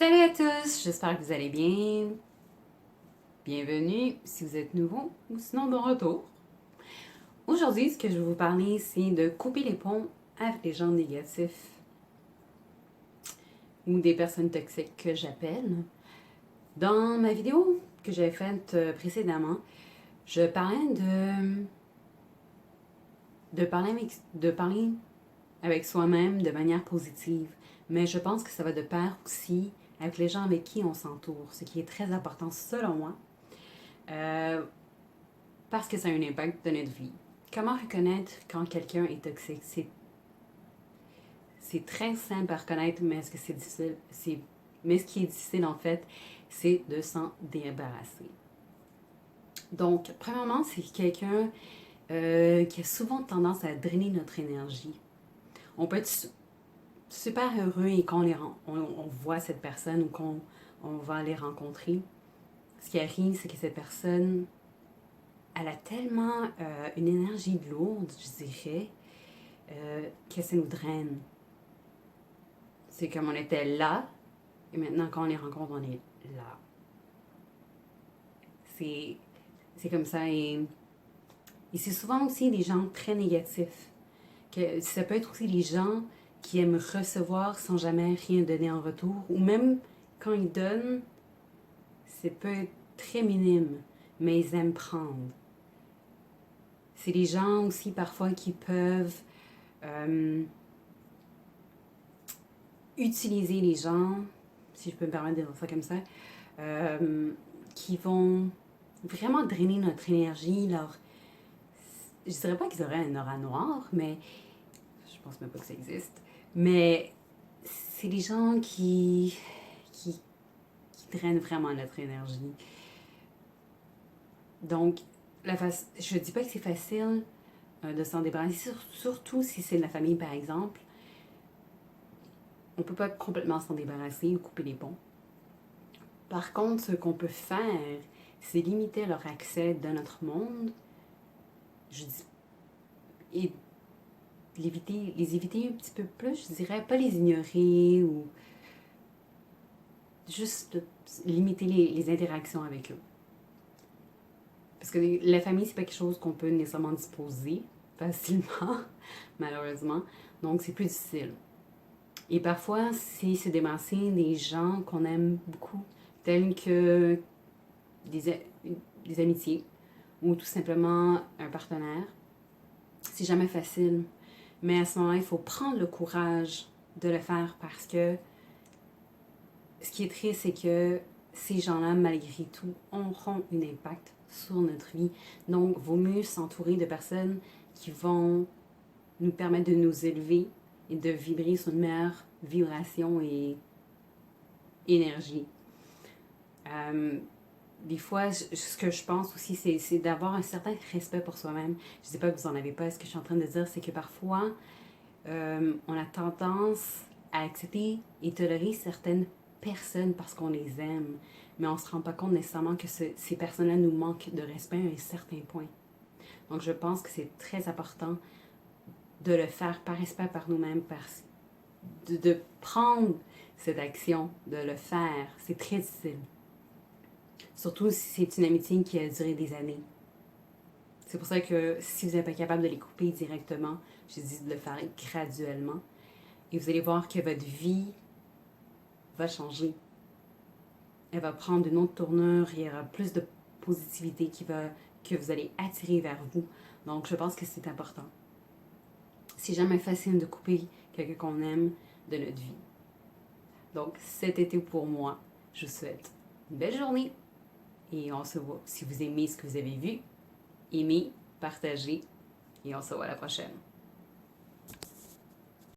Salut à tous, j'espère que vous allez bien. Bienvenue si vous êtes nouveau ou sinon de retour. Aujourd'hui, ce que je vais vous parler, c'est de couper les ponts avec les gens négatifs ou des personnes toxiques que j'appelle. Dans ma vidéo que j'avais faite précédemment, je parlais de parler avec soi-même de manière positive. Mais je pense que ça va de pair aussi avec les gens avec qui on s'entoure, ce qui est très important selon moi. Parce que ça a un impact de notre vie. Comment reconnaître quand quelqu'un est toxique? C'est très simple à reconnaître, mais est-ce que c'est difficile? Mais ce qui est difficile, en fait, c'est de s'en débarrasser. Donc, premièrement, c'est quelqu'un qui a souvent tendance à drainer notre énergie. On peut être super heureux et qu'on on voit cette personne ou qu'on on va les rencontrer. Ce qui arrive, c'est que cette personne, elle a tellement une énergie lourde, je dirais, que ça nous draine. C'est comme on était là, et maintenant quand on les rencontre, on est là. C'est, c'est comme ça. Et c'est souvent aussi des gens très négatifs. Ça peut être aussi des gens qui aiment recevoir sans jamais rien donner en retour. Ou même quand ils donnent, c'est peut être très minime, mais ils aiment prendre. C'est des gens aussi parfois qui peuvent euh, utiliser les gens, si je peux me permettre de dire ça comme ça, qui vont vraiment drainer notre énergie. Je dirais pas qu'ils auraient un aura noir, mais je pense même pas que ça existe. Mais c'est des gens qui, qui drainent vraiment notre énergie. Donc, je dis pas que c'est facile de s'en débarrasser, surtout si c'est de la famille, par exemple. On peut pas complètement s'en débarrasser ou couper les ponts. Par contre, ce qu'on peut faire, c'est limiter leur accès dans notre monde. Je dis, et les éviter un petit peu plus, je dirais, pas les ignorer ou juste limiter les interactions avec eux. Parce que la famille, c'est pas quelque chose qu'on peut nécessairement disposer facilement, malheureusement. Donc, c'est plus difficile. Et parfois, c'est se débarrasser des gens qu'on aime beaucoup, tels que des, des amitiés ou tout simplement un partenaire. C'est jamais facile. Mais à ce moment-là, il faut prendre le courage de le faire parce que ce qui est triste, c'est que ces gens-là, malgré tout, auront un impact sur notre vie. Donc, vaut mieux s'entourer de personnes qui vont nous permettre de nous élever et de vibrer sur une meilleure vibration et énergie. Euh, des fois, ce que je pense aussi, c'est d'avoir un certain respect pour soi-même. Je ne sais pas que vous en avez pas. Ce que je suis en train de dire, c'est que parfois, on a tendance à accepter et tolérer certaines personnes parce qu'on les aime, mais on ne se rend pas compte nécessairement que ces personnes-là nous manquent de respect à un certain point. Donc, je pense que c'est très important de le faire par respect par nous-mêmes, de prendre cette action, de le faire. C'est très difficile. Surtout si c'est une amitié qui a duré des années. C'est pour ça que si vous n'êtes pas capable de les couper directement, je dis de le faire graduellement. Et vous allez voir que votre vie va changer. Elle va prendre une autre tournure, il y aura plus de positivité que vous allez attirer vers vous. Donc, je pense que c'est important. C'est jamais facile de couper quelqu'un qu'on aime de notre vie. Donc, cet été pour moi, je vous souhaite une belle journée et on se voit. Si vous aimez ce que vous avez vu, aimez, partagez et on se voit la prochaine.